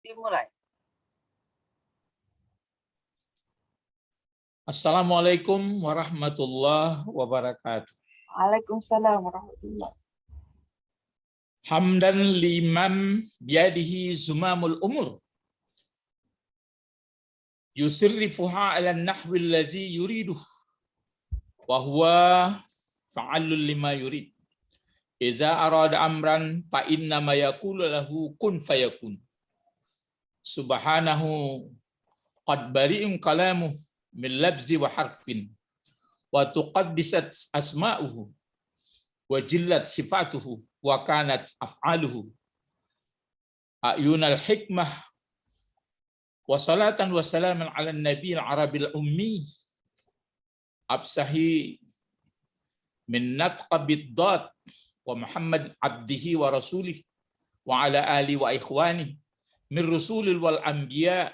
Dimulai. Assalamualaikum warahmatullahi wabarakatuh. Waalaikumsalam warahmatullahi. Hamdan liman biadihi zumamul umur. Yusirrifuha ala nahwi allazi yuriduh. Wa huwa fa'alul lima yurid. Iza arada amran fa inna ma yaqulu lahu kun fayakun. Subhanahu qad bari'un kalamuh min labzi wa harfin. Wa tuqaddisat asma'uhu. Wa jillat sifatuhu. Wa kanat af'aluhu. Ayunal hikmah. Wa salatan wa salaman ala nabi al-arabil ummi. Absahi min natqa bid-dad. Wa Muhammad abdihi wa rasulih. Wa ala ali wa ikhwani. Min rusulil wal anbiya.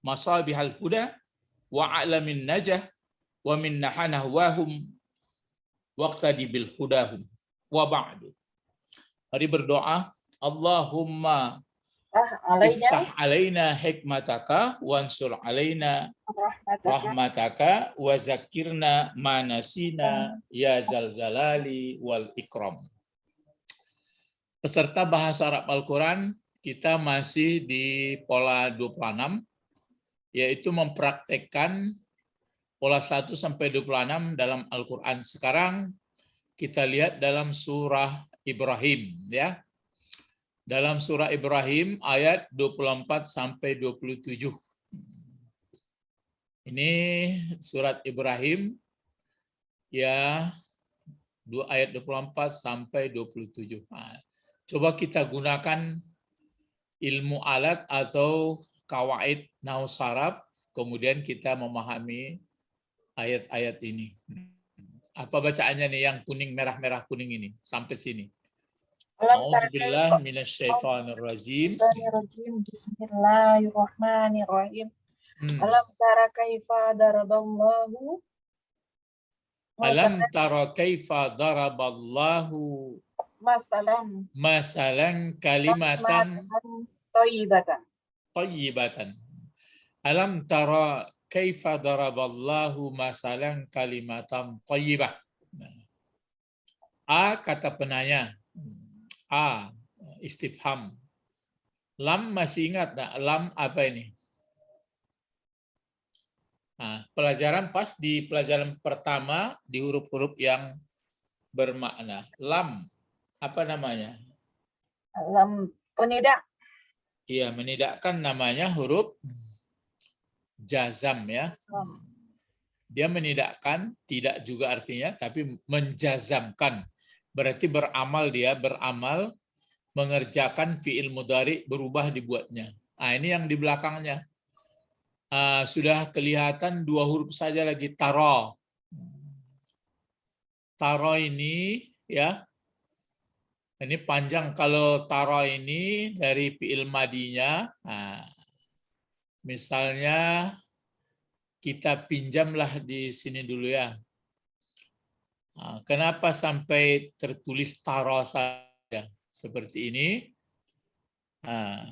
Masabihal huda. Wa a'lamin najah. Wa min nahanahwahum. Waqtadi bil hudahum. Wa ba'du. Mari berdoa. Allahumma iftah alaina hikmataka wansur alaina rahmataka wa zakirna ma nasina ya zal jalali wal ikram. Peserta bahasa Arab Al-Quran, kita masih di pola 26, yaitu mempraktekkan pola 1 sampai 26 dalam Al-Quran. Sekarang kita lihat dalam surah Ibrahim, ya. Dalam surah Ibrahim ayat 24 sampai 27. Ini surat Ibrahim ya, ayat 24 sampai 27. Nah, coba kita gunakan ilmu alat atau kawaid nahwu saraf, kemudian kita memahami ayat-ayat ini. Apa bacaannya nih yang kuning merah-merah kuning ini sampai sini? A'udzubillah minasyaitonirrajim. Bismillahirrahmanirrahim. Alam tara kaifa daraballahu Alam tara kaifa daraballahu masalan kalimatan thayyibatan. Alam tara kaifa daraballahu masalan kalimatan thayyibah. A kata penanya. A istifham. Lam masih ingat nah, lam apa ini? Nah, pelajaran pas di pelajaran pertama di huruf-huruf yang bermakna. Lam apa namanya? Lam penidak. Iya, menidakkan namanya huruf jazam ya. Dia menidakkan, tidak juga artinya, tapi menjazamkan. Berarti beramal dia, beramal, mengerjakan fi'il mudhari, berubah dibuatnya. Nah, ini yang di belakangnya. Sudah kelihatan 2 huruf saja lagi, taro. Taro ini, ya, ini panjang. Kalau taro ini dari fi'il madinya, nah, misalnya kita pinjamlah di sini dulu ya. Nah, kenapa sampai tertulis taro saja seperti ini? Nah,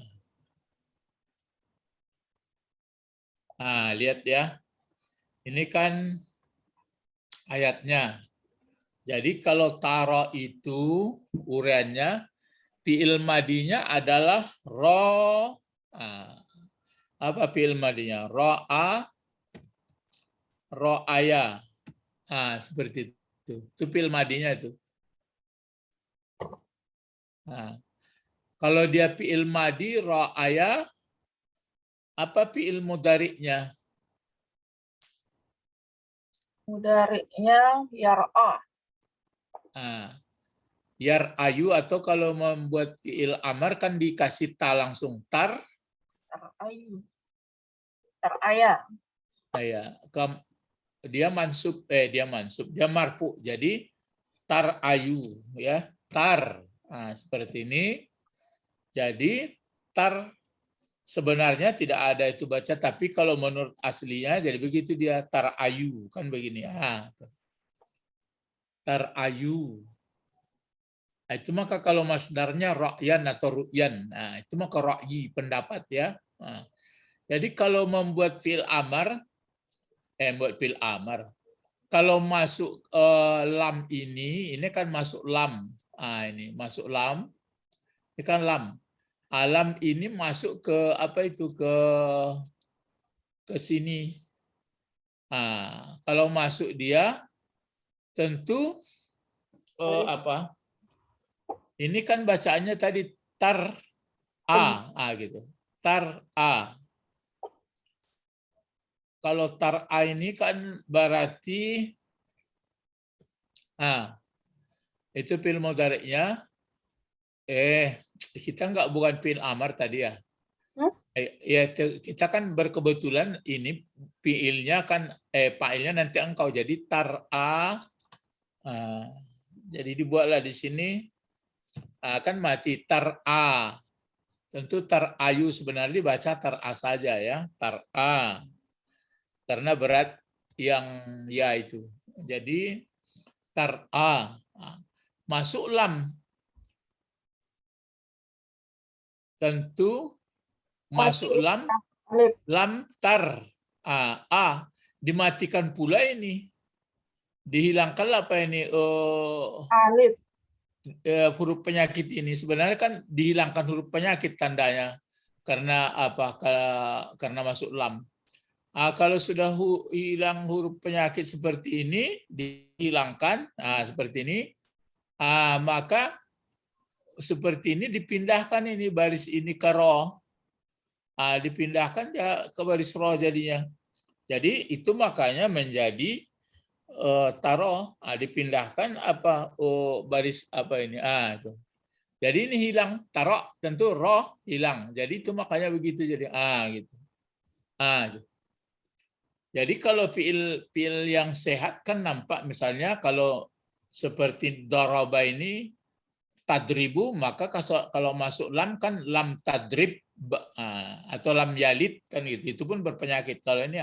lihat ya. Ini kan ayatnya. Jadi kalau taro itu uraiannya fi'il madinya adalah ro. Nah, apa fi'il madinya? Ro'a, ro'aya. Nah, seperti itu. Itu fi'il madinya itu. Nah, kalau dia fi'il madi, ro'aya, apa fi'il mudhari'nya? Mudhari'nya yar'a. Nah, yar'ayu, atau kalau membuat fi'il amar kan dikasih ta langsung. Tar'ayu. Tar'aya. Dia mansub, dia marfu. Jadi tar'ayu ya, tar. Nah, seperti ini. Jadi tar sebenarnya tidak ada itu baca, tapi kalau menurut aslinya jadi begitu dia, tar'ayu kan begini. Tar'ayu. Itu maka kalau masdarnya ra'yan atau ru'yan, nah, itu maka ra'yi, pendapat ya. Nah, jadi kalau membuat fi'il amar, buat fi'il amar, kalau masuk lam ini kan masuk lam. Ini masuk lam, ini kan lam. Alam ini masuk ke apa itu ke sini. Kalau masuk dia tentu apa? Ini kan bacaannya tadi tar a gitu. Tar a. Kalau tar a ini kan berarti itu fi'il mudhari'nya kita bukan fi'il amar tadi ya. Ya kita kan berkebetulan ini fi'ilnya kan fa'ilnya nanti engkau jadi tar a. Jadi dibuatlah di sini kan mati tar a. Tentu tar ayu sebenarnya dibaca tar a saja ya, tar a. Karena berat yang ya itu. Jadi tar a. Masuk lam. Tentu masuk lam, lam tar a dimatikan pula ini, dihilangkan apa ini Alif. huruf penyakit ini. Sebenarnya kan dihilangkan huruf penyakit tandanya karena apa? Karena masuk lam. Kalau sudah hilang huruf penyakit seperti ini, dihilangkan seperti ini, maka seperti ini dipindahkan ini baris ini ke roh. Dipindahkan ya ke baris roh jadinya. Jadi itu makanya menjadi taroh, dipindahkan apa baris apa ini itu. Jadi ini hilang taroh, tentu roh hilang. Jadi itu makanya begitu jadi gitu. Gitu. Jadi kalau fiil yang sehat kan nampak misalnya kalau seperti daraba ini tadribu, maka kalau masuk lam kan lam tadrib atau lam yalid kan gitu. Itu pun berpenyakit. Kalau ini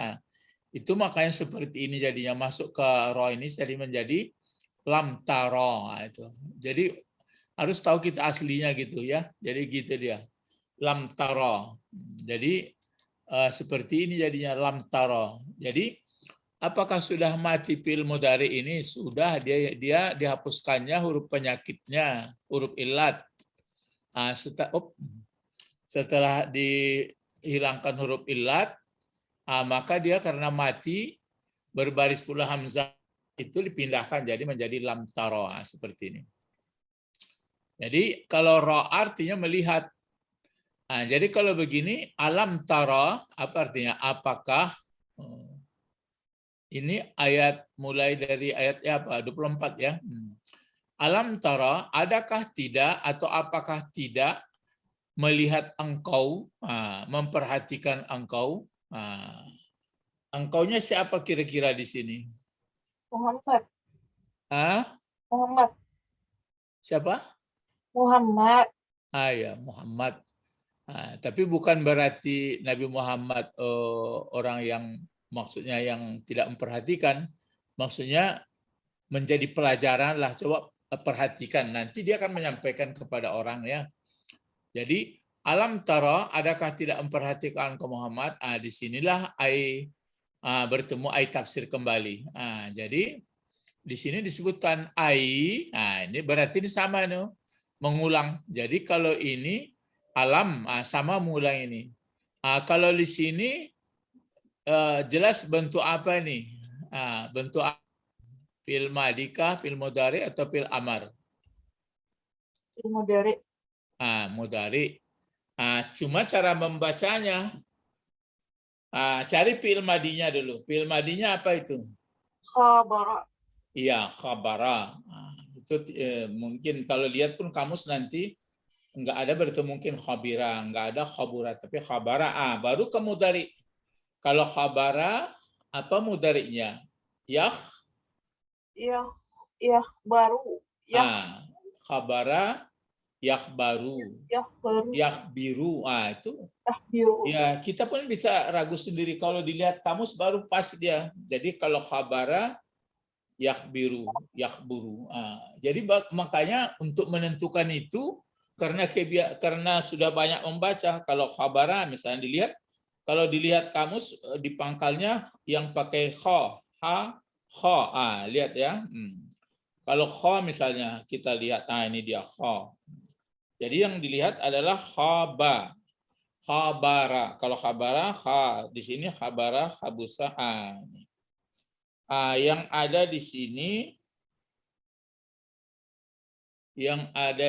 itu makanya seperti ini jadinya masuk ke roh ini jadi menjadi lam taro itu. Jadi harus tahu kita aslinya gitu ya. Jadi gitu dia. Lam taro. Jadi seperti ini jadinya lam taro. Jadi apakah sudah mati fi'il mudhari ini? Sudah, dia dihapuskannya huruf penyakitnya, huruf illat. Setelah dihilangkan huruf illat, maka dia karena mati berbaris pula hamzah itu dipindahkan jadi menjadi lam taro seperti ini. Jadi kalau ra artinya melihat. Jadi kalau begini alam taro apa artinya? Apakah ini ayat mulai dari ayat apa? 24 ya. Alam tara, adakah tidak atau apakah tidak melihat engkau, memperhatikan engkau? Engkaunya siapa kira-kira di sini? Muhammad. Muhammad. Siapa? Muhammad. Ya, Muhammad. Tapi bukan berarti Nabi Muhammad orang yang maksudnya yang tidak memperhatikan, maksudnya menjadi pelajaran lah, coba perhatikan, nanti dia akan menyampaikan kepada orang ya. Jadi alam tara, adakah tidak memperhatikan ke Muhammad? Disinilah bertemu tafsir kembali. Jadi di sini disebutkan ini berarti ini sama nih, mengulang. Jadi kalau ini alam sama mengulang ini. Kalau di sini jelas bentuk apa nih? Bentuk fi'il madika, fi'il mudhari atau fi'il amar? Fi'il mudhari. Mudhari. Cuma cara membacanya. Cari fi'il madinya dulu. Fi'il madinya apa itu? Khabara. Iya, khabara. Itu mungkin kalau lihat pun kamus nanti enggak ada berarti mungkin khabira, enggak ada khabura, tapi khabara. Baru ke mudhari. Kalau khabara apa mudhari'nya? Baru. Khabara yakhbaru. Yakhbiru. Itu. Yakhbiru. Ya, kita pun bisa ragu sendiri kalau dilihat kamus baru pas dia. Jadi kalau khabara yakhbiru, yakhburu. Jadi makanya untuk menentukan itu karena sudah banyak membaca, kalau khabara misalnya dilihat, kalau dilihat kamus di pangkalnya yang pakai kha, ha, kha. Lihat ya. Kalau kha misalnya kita lihat, ini dia kha. Jadi yang dilihat adalah khaba. Khabara. Kalau khabara, kha. Di sini khabara, khabusa. Yang ada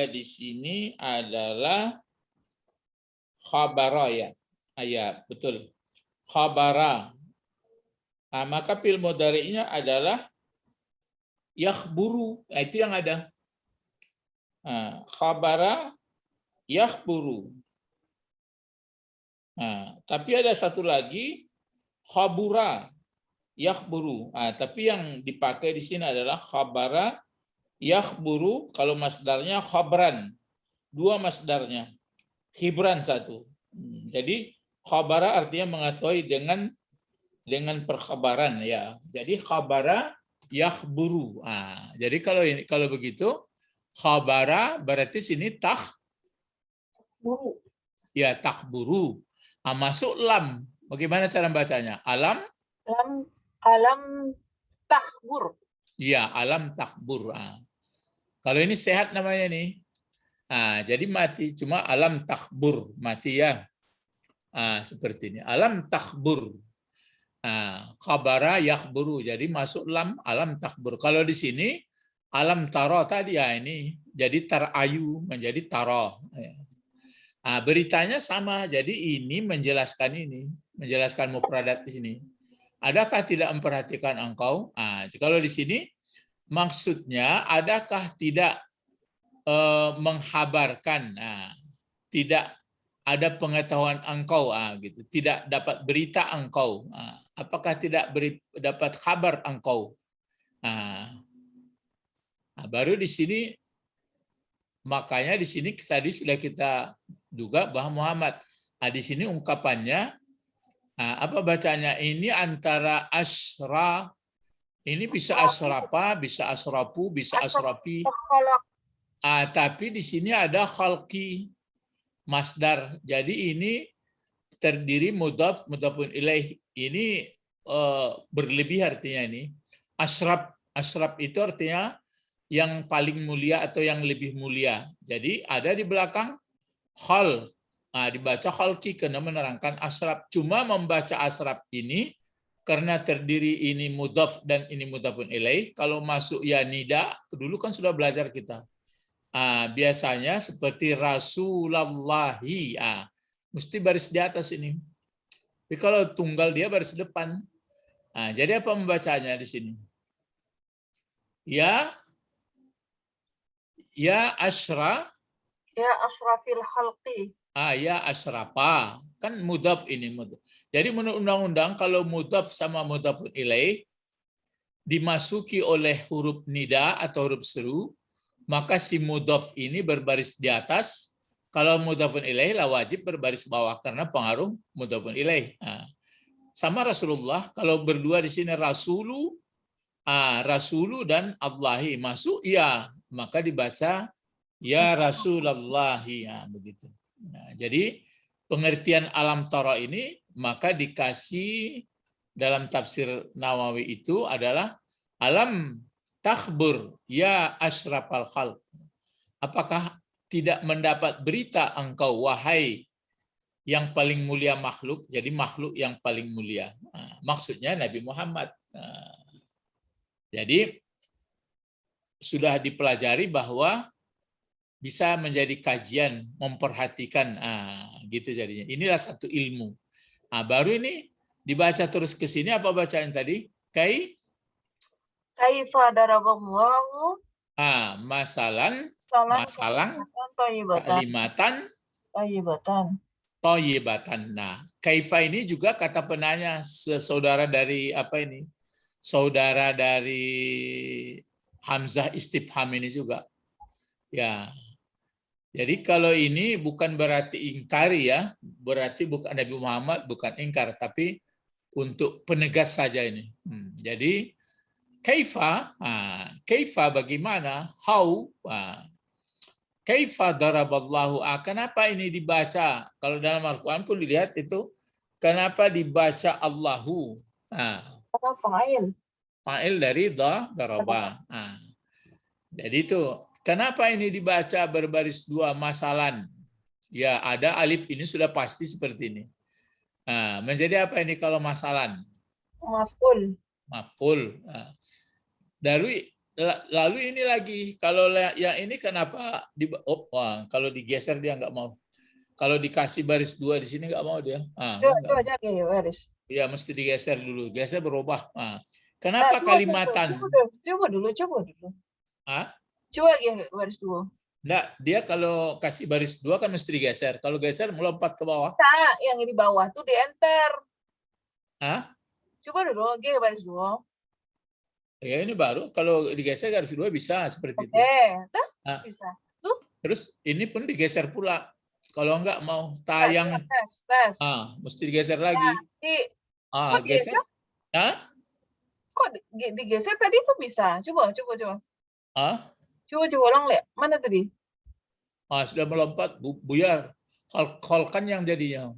di sini adalah khabara ya. Betul. Khabara. Maka fi'il mudhari'nya adalah yakhburu. Itu yang ada. Khabara yakhburu. Tapi ada satu lagi khabura yakhburu. Tapi yang dipakai di sini adalah khabara yakhburu. Kalau masdarnya khabran, 2 masdarnya, hibran 1. Jadi khabara artinya mengetahui dengan perkhabaran ya. Jadi khabara yakhburu. Jadi kalau begitu khabara berarti sini Buru. ya takhburu. Masuk lam. Bagaimana cara bacanya? Alam Takhbur. ya, alam takhbur. Kalau ini sehat namanya nih. Jadi mati, cuma alam takhbur, mati ya. Seperti ini. Alam takhbur. Khabara yakhburu. Jadi masuk lam, alam takhbur. Kalau di sini alam taro tadi ini jadi tarayu menjadi taro. Beritanya sama. Jadi ini menjelaskan mufradat di sini. Adakah tidak memperhatikan engkau? Kalau di sini maksudnya adakah tidak menghabarkan, tidak ada pengetahuan engkau, gitu. Tidak dapat berita engkau. Apakah tidak dapat kabar engkau? Baru di sini, makanya di sini tadi sudah kita duga bahwa Muhammad. Di sini ungkapannya, apa bacanya? Ini antara asra, ini bisa asrapa, bisa asrapu, bisa asrapi. Tapi di sini ada khalqi, masdar. Jadi ini terdiri mudhaf, mudhafun ilaih. Ini berlebih artinya ini. Asrap itu artinya yang paling mulia atau yang lebih mulia. Jadi ada di belakang khal. Dibaca khalqi karena menerangkan asrap. Cuma membaca asrap ini karena terdiri ini mudhaf dan ini mudhafun ilaih. Kalau masuk ya nida, dulu kan sudah belajar kita. Biasanya seperti Rasulullahi, mesti baris di atas ini. Tapi kalau tunggal dia baris depan. Jadi apa membacanya di sini? Ya asra. Ya asrafil khalqi. Ya asrafa. Kan mudhaf ini. Jadi menurut undang-undang kalau mudhaf sama mudhafun ilaih dimasuki oleh huruf nida atau huruf seru, maka si mudhaf ini berbaris di atas. Kalau mudhafun ilaih lah wajib berbaris bawah karena pengaruh mudhafun ilaih. Sama Rasulullah, kalau berdua di sini rasulu dan Allahi masuk ya, maka dibaca ya Rasulullahi, begitu. Jadi pengertian alam tara ini maka dikasih dalam tafsir Nawawi itu adalah alam takhbur ya asyrafal khalq. Apakah tidak mendapat berita engkau wahai yang paling mulia makhluk? Jadi makhluk yang paling mulia. Maksudnya Nabi Muhammad. Jadi sudah dipelajari bahwa bisa menjadi kajian, memperhatikan, gitu jadinya. Inilah satu ilmu. Baru ini dibaca terus ke sini, apa bacaan tadi? Kaifa daraballahu masalan thayyibatan thayyibatan. Kaifa ini juga kata penanya, saudara dari apa ini? Saudara dari hamzah istifham ini juga. Ya. Jadi kalau ini bukan berarti ingkari ya, berarti bukan Nabi Muhammad bukan ingkar, tapi untuk penegas saja ini. Jadi Kaifa, kaifa bagaimana, how, kaifa daraballahu, kenapa ini dibaca? Kalau dalam Al-Quran pun dilihat itu, kenapa dibaca Allahu? Apa fa'il? Fa'il dari daraba. Jadi itu, kenapa ini dibaca berbaris dua masalan? Ya, ada alif ini sudah pasti seperti ini. Menjadi apa ini kalau masalan? Maf'ul. Maf'ul. Lalu ini lagi, kalau yang ini kenapa kalau digeser dia nggak mau. Kalau dikasih baris dua di sini nggak mau dia. Coba ya, Waris. Ya mesti digeser dulu, geser berubah. Kenapa kalimatan? Coba dulu. Coba ya, Waris dua. Enggak, dia kalau kasih baris dua kan mesti digeser. Kalau geser melompat ke bawah. Nah, yang di bawah tuh di enter. Coba dulu, baris dua. Ya ini baru, kalau digeser garis dua bisa seperti itu. Bisa. Tuh. Terus ini pun digeser pula. Kalau enggak mau tayang, tes. mesti digeser lagi. Kok geser? Kok digeser tadi tuh bisa? Coba. Coba ulang lihat. Mana tadi? Sudah melompat, buyar. Kholkan yang jadinya.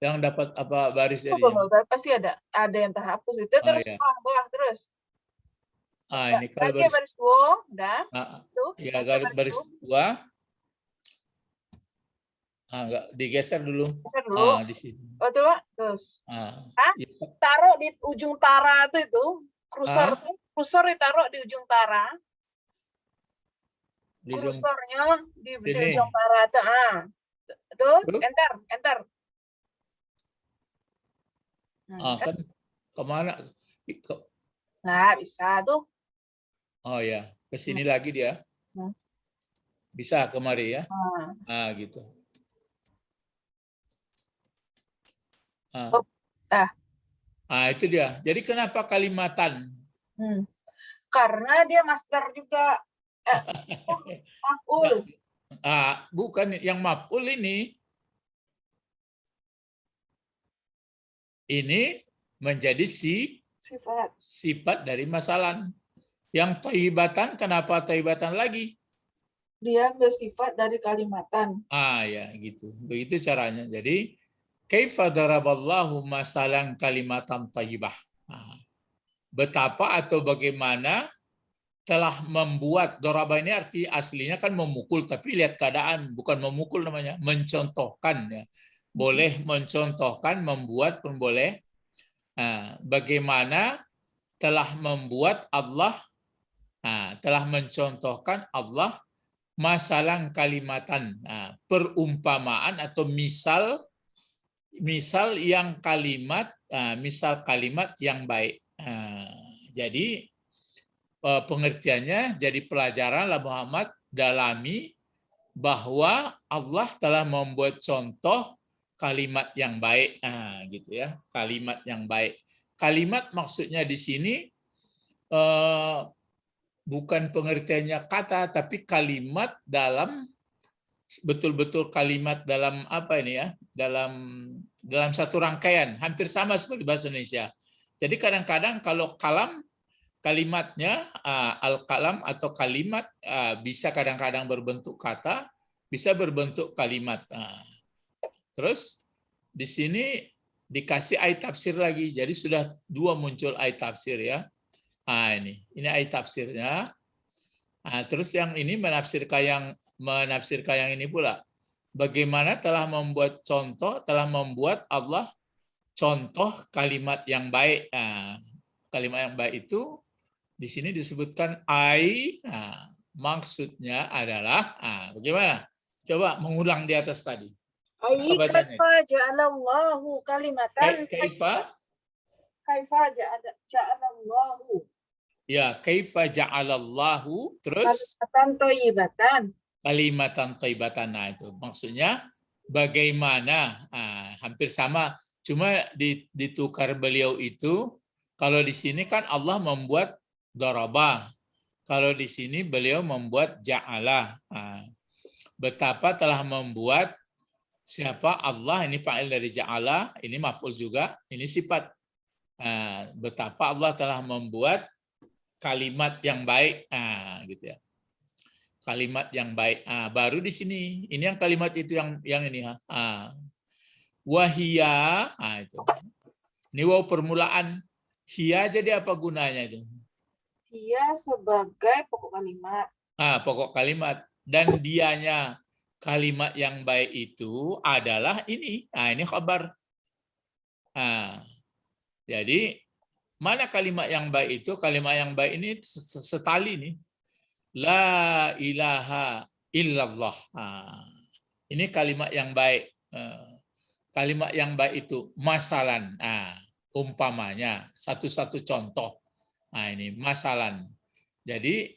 Yang dapat apa baris jadinya. Pasti ada yang terhapus itu terus bawah terus. Ini kalau baris dua, udah. Ya baris dua. Enggak digeser dulu. Di sini. Coba terus. Taruh di ujung tara itu kursor ditaruh di ujung tara. Kursornya di ujung tara itu. Tuh, enter. Kan kemana? Nah, bisa tuh. Oh ya, ke sini lagi dia. Bisa kemari ya. Gitu. Itu dia. Jadi kenapa kalimatan? Karena dia master juga. Maf'ul. Bukan yang maf'ul ini. Ini menjadi sifat dari masalan. Yang thayyibatan, kenapa thayyibatan lagi? Dia bersifat dari kalimatan. Ya gitu. Begitu caranya. Jadi kaifa daraballahu masalan kalimatan thayyibah. Betapa atau bagaimana telah membuat, daraba ini arti aslinya kan memukul, tapi lihat keadaan, bukan memukul namanya, mencontohkan ya. Boleh mencontohkan, membuat pun boleh. Bagaimana telah membuat Allah, telah mencontohkan Allah masalah kalimatan, perumpamaan atau misal yang kalimat, misal kalimat yang baik. Jadi pengertiannya, jadi pelajaran lah Muhammad dalami bahwa Allah telah membuat contoh kalimat yang baik, gitu ya, kalimat yang baik. Kalimat maksudnya di sini bukan pengertiannya kata, tapi kalimat dalam betul-betul kalimat dalam apa ini ya, dalam satu rangkaian, hampir sama seperti bahasa Indonesia. Jadi kadang-kadang kalau kalimatnya al-kalam atau kalimat bisa kadang-kadang berbentuk kata, bisa berbentuk kalimat. Terus di sini dikasih ayat tafsir lagi, jadi sudah dua muncul ayat tafsir ya. Ini ayat tafsirnya. Terus yang ini menafsirkan yang ini pula. Bagaimana telah membuat contoh, telah membuat Allah contoh kalimat yang baik. Kalimat yang baik itu di sini disebutkan maksudnya adalah bagaimana? Coba mengulang di atas tadi. Kaifa ja'alallahu kalimatan. Kaifa ja'alallahu. Ya, kaifa ja'alallahu, terus kalimatan thayyibatan. Itu maksudnya bagaimana, hampir sama, cuma ditukar beliau itu. Kalau di sini kan Allah membuat daraba, kalau di sini beliau membuat ja'ala. Betapa telah membuat siapa Allah, ini fa'il dari ja'ala, ini maf'ul juga, ini sifat. Betapa Allah telah membuat kalimat yang baik. Gitu ya. Kalimat yang baik. Baru di sini. Ini yang kalimat itu yang ini. Wahia. Itu. Ini waw permulaan. Hia jadi apa gunanya itu? Hia sebagai pokok kalimat. Pokok kalimat. Dan dianya kalimat yang baik itu adalah ini. Ini khabar. Jadi mana kalimat yang baik itu? Kalimat yang baik ini setali nih. La ilaha illallah. Ini kalimat yang baik. Kalimat yang baik itu masalan. Umpamanya satu-satu contoh. Ini masalan. Jadi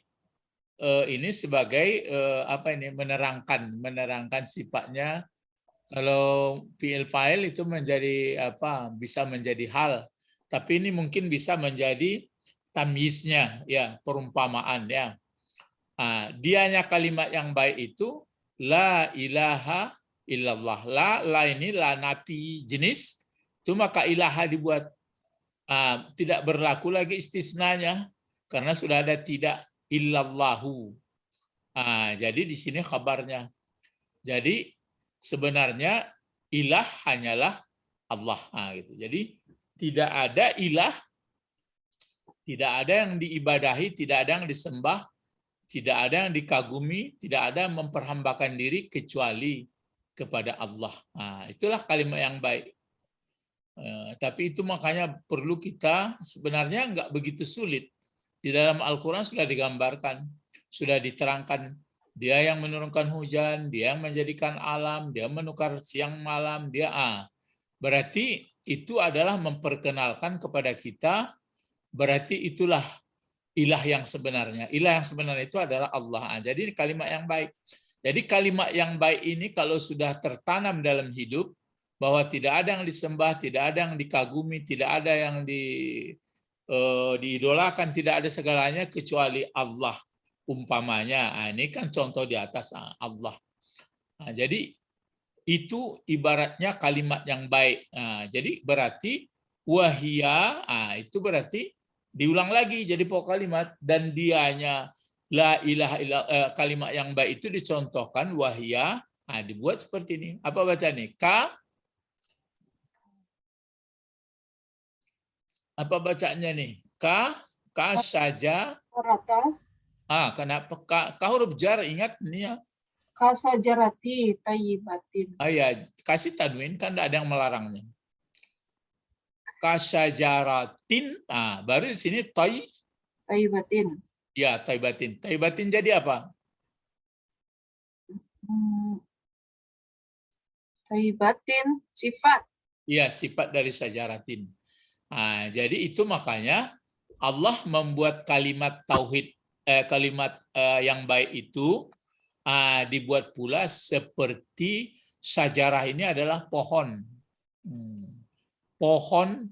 ini sebagai apa ini menerangkan sifatnya. Kalau fi'il fa'il itu menjadi apa? Bisa menjadi hal. Tapi ini mungkin bisa menjadi tamyiznya, ya, perumpamaan, ya. Dianya kalimat yang baik itu la ilaha illallah. La ini la nafi jenis, itu maka ilaha dibuat. Tidak berlaku lagi istisnanya karena sudah ada tidak illallahu. Jadi di sini kabarnya. Jadi sebenarnya ilah hanyalah Allah. Gitu. Jadi tidak ada ilah, tidak ada yang diibadahi, tidak ada yang disembah, tidak ada yang dikagumi, tidak ada yang memperhambakan diri kecuali kepada Allah. Itulah kalimat yang baik. Tapi itu makanya perlu kita, sebenarnya nggak begitu sulit. Di dalam Al-Quran sudah digambarkan, sudah diterangkan. Dia yang menurunkan hujan, dia yang menjadikan alam, dia menukar siang malam, dia berarti itu adalah memperkenalkan kepada kita, berarti itulah ilah yang sebenarnya. Ilah yang sebenarnya itu adalah Allah. Jadi kalimat yang baik. Jadi kalimat yang baik ini kalau sudah tertanam dalam hidup, bahwa tidak ada yang disembah, tidak ada yang dikagumi, tidak ada yang diidolakan, tidak ada segalanya kecuali Allah. Umpamanya, ini kan contoh di atas Allah. Jadi itu ibaratnya kalimat yang baik. Jadi berarti wahia, itu berarti diulang lagi jadi pokok kalimat, dan dianya la ilaha illallah, kalimat yang baik itu dicontohkan wahia, dibuat seperti ini. Apa baca nih? Apa bacanya nih? Ka saja. Kenapa ka huruf jar, ingat nih ya. Kasajarati tayyibatin. Ya, kasih tanwin kan tidak ada yang melarangnya. Kasajaratin, baru di sini Tayyibatin. Ya, tayyibatin. Tayyibatin jadi apa? Tayyibatin sifat. Iya, sifat dari sajaratin. Jadi itu makanya Allah membuat kalimat tauhid, kalimat yang baik itu dibuat pula seperti sajarah ini adalah pohon. Pohon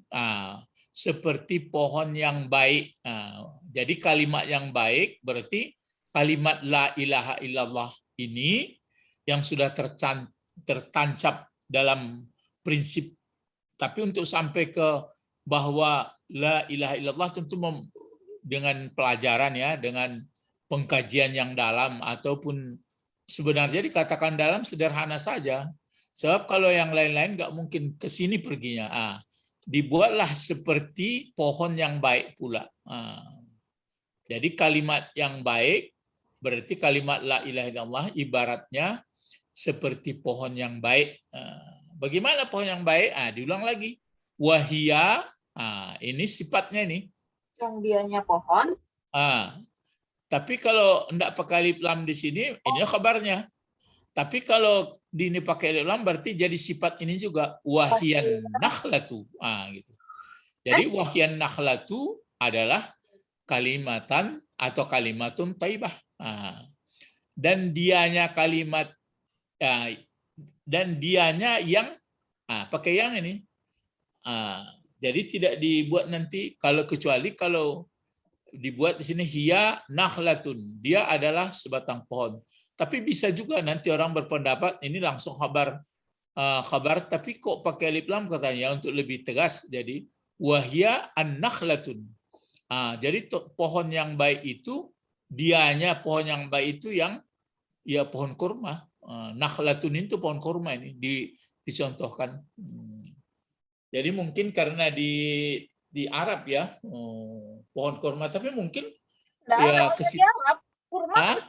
seperti pohon yang baik. Jadi kalimat yang baik berarti kalimat la ilaha illallah ini yang sudah tertancap dalam prinsip. Tapi untuk sampai ke bahwa la ilaha illallah tentu dengan pelajaran, ya, dengan pengkajian yang dalam, ataupun sebenarnya dikatakan dalam sederhana saja. Sebab kalau yang lain-lain nggak mungkin ke sini perginya. Dibuatlah seperti pohon yang baik pula. Jadi kalimat yang baik berarti kalimat la ilaha illallah ibaratnya seperti pohon yang baik. Bagaimana pohon yang baik? Diulang lagi. Wahia, ini sifatnya nih. Yang dianya pohon. Tapi kalau enggak pakai alif lam di sini, ini kabarnya. Tapi kalau di ini pakai alif lam berarti jadi sifat ini juga wahian nakhlatu. Gitu. Jadi wahian nakhlatu adalah kalimatan atau kalimatun thayyibah. Dan dianya kalimat dan dianya yang pakai yang ini. Jadi tidak dibuat nanti kecuali kalau dibuat di sini hiya nakhlatun, dia adalah sebatang pohon. Tapi bisa juga nanti orang berpendapat ini langsung khabar, tapi kok pakai alif lam katanya untuk lebih tegas. Jadi wahya an-nakhlatun, Jadi pohon yang baik itu, dianya pohon yang baik itu yang ya pohon kurma. Nakhlatun itu pohon kurma ini dicontohkan. Jadi mungkin karena di Arab ya, pohon kurma, tapi mungkin ya ke di Arab. Kurma kan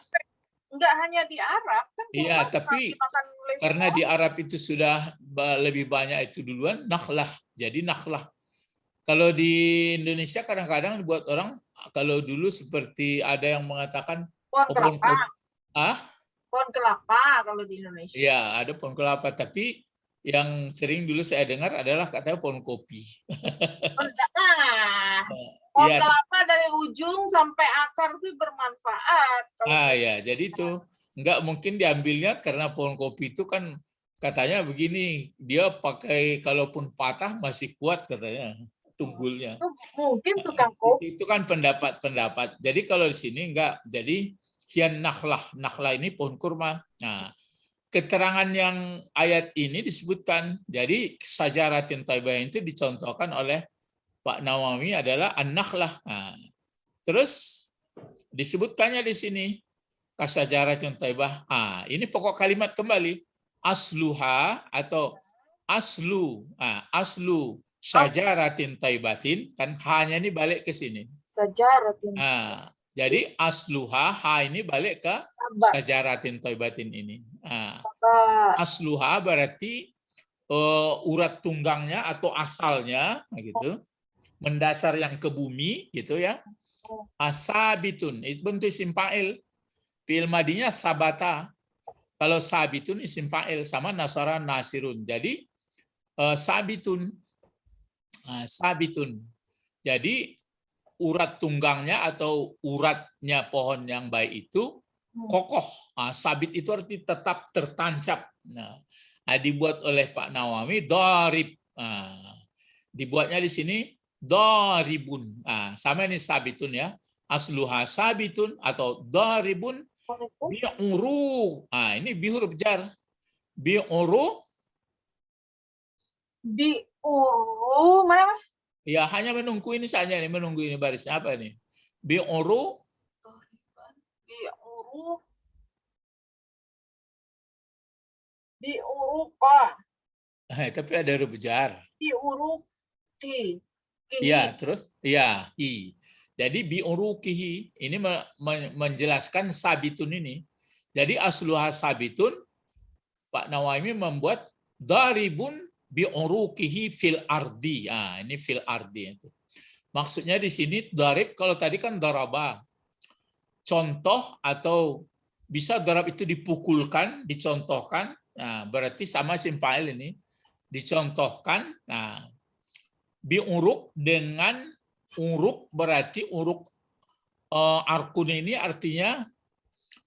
nggak hanya di Arab kan. Iya, tapi karena di Arab itu sudah lebih banyak itu duluan, nakhlah. Jadi nakhlah. Kalau di Indonesia kadang-kadang dibuat orang, kalau dulu seperti ada yang mengatakan pohon kelapa. Pohon kelapa kalau di Indonesia. Iya, ada pohon kelapa, tapi yang sering dulu saya dengar adalah katanya pohon kopi. Pohon kelapa dari ujung sampai akar itu bermanfaat. Ya, jadi itu enggak mungkin diambilnya karena pohon kopi itu kan katanya begini, dia pakai kalaupun patah masih kuat katanya tunggulnya. Mungkin tukang kopi. Itu kan pendapat. Jadi kalau di sini enggak. Jadi hian nakhlah ini pohon kurma. Nah, keterangan yang ayat ini disebutkan. Jadi sajaratin thayyibah itu dicontohkan oleh Pak Nawawi adalah an-nakhlah. Nah, terus disebutkannya di sini kasajaratin thayyibah. Ini pokok kalimat kembali. Asluha atau aslu sajaratin thayyibatin, kan hanya ini balik ke sini. Sajaratin. Jadi asluha ini balik ke sajaratin thayyibatin ini. Asluha berarti urat tunggangnya atau asalnya gitu. Mendasar yang ke bumi gitu ya. Asabitun itu bentuk isim fa'il. Fi'il madinya sabata. Kalau sabitun isim fa'il sama nasara nasirun. Jadi sabitun. Sabitun. Jadi urat tunggangnya atau uratnya pohon yang baik itu kokoh. Sabit itu arti tetap tertancap. Dibuat oleh Pak Nawawi darib. Dibuatnya di sini daribun. Sama ini sabitun ya. Asluha sabitun atau daribun bi'uru. Ini bi huruf jar. Bi'uru. Bi'uru mana? Ya, hanya menunggu ini saja nih, menunggu ini barisnya apa nih? Bi'uru. Bi'uru. Bi'uruqa. Tapi ada huruf jar. Bi'uruqi. Iya, terus iya, i. Jadi bi'uruqihi ini menjelaskan sabitun ini. Jadi asluha sabitun, Pak Nawawi membuat daribun bi'uruqihi fil ardi. Ini fil ardi itu. Maksudnya di sini darib, kalau tadi kan daraba. Contoh atau bisa darab itu dipukulkan, dicontohkan. Berarti sama isim fa'il ini. Dicontohkan. Bi'uruk dengan uruk berarti uruk arkun ini artinya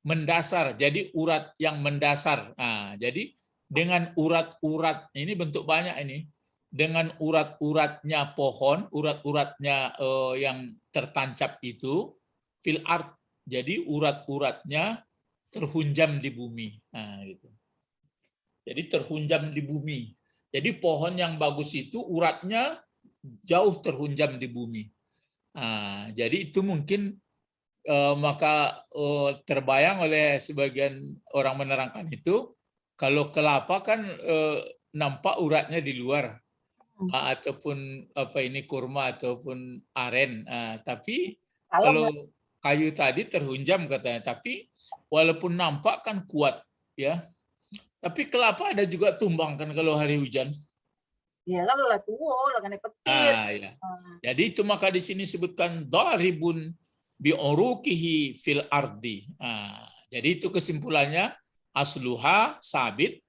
mendasar. Jadi urat yang mendasar. Jadi dengan urat-urat ini bentuk banyak ini. Dengan urat-uratnya pohon, urat-uratnya yang tertancap itu fil ard. Jadi urat-uratnya terhunjam di bumi. Gitu. Jadi terhunjam di bumi. Jadi pohon yang bagus itu uratnya jauh terhunjam di bumi. Jadi itu mungkin maka terbayang oleh sebagian orang menerangkan itu, kalau kelapa kan nampak uratnya di luar, ataupun kurma ataupun aren. Tapi kalau kayu tadi terhunjam katanya, tapi walaupun nampak kan kuat ya. Tapi kelapa ada juga tumbang kan kalau hari hujan. Ya kan lah tua, lah kan petir. Ya. Jadi itu maka di sini sebutkan daribun bi'uruqihi fil ardi. Jadi itu kesimpulannya asluha sabit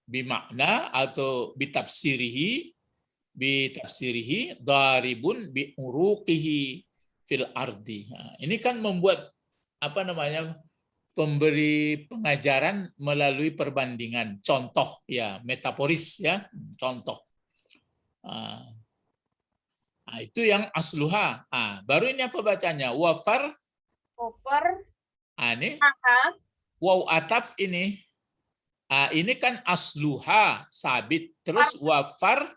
bimakna atau bitafsirihi daribun bi'uruqihi fil ardi. Ini kan membuat pemberi pengajaran melalui perbandingan, contoh ya, metaforis ya, contoh. Itu yang asluha. Baru ini apa bacanya? Wafar. Ini waw ataf ini. Ini kan asluha sabit. Terus wafar.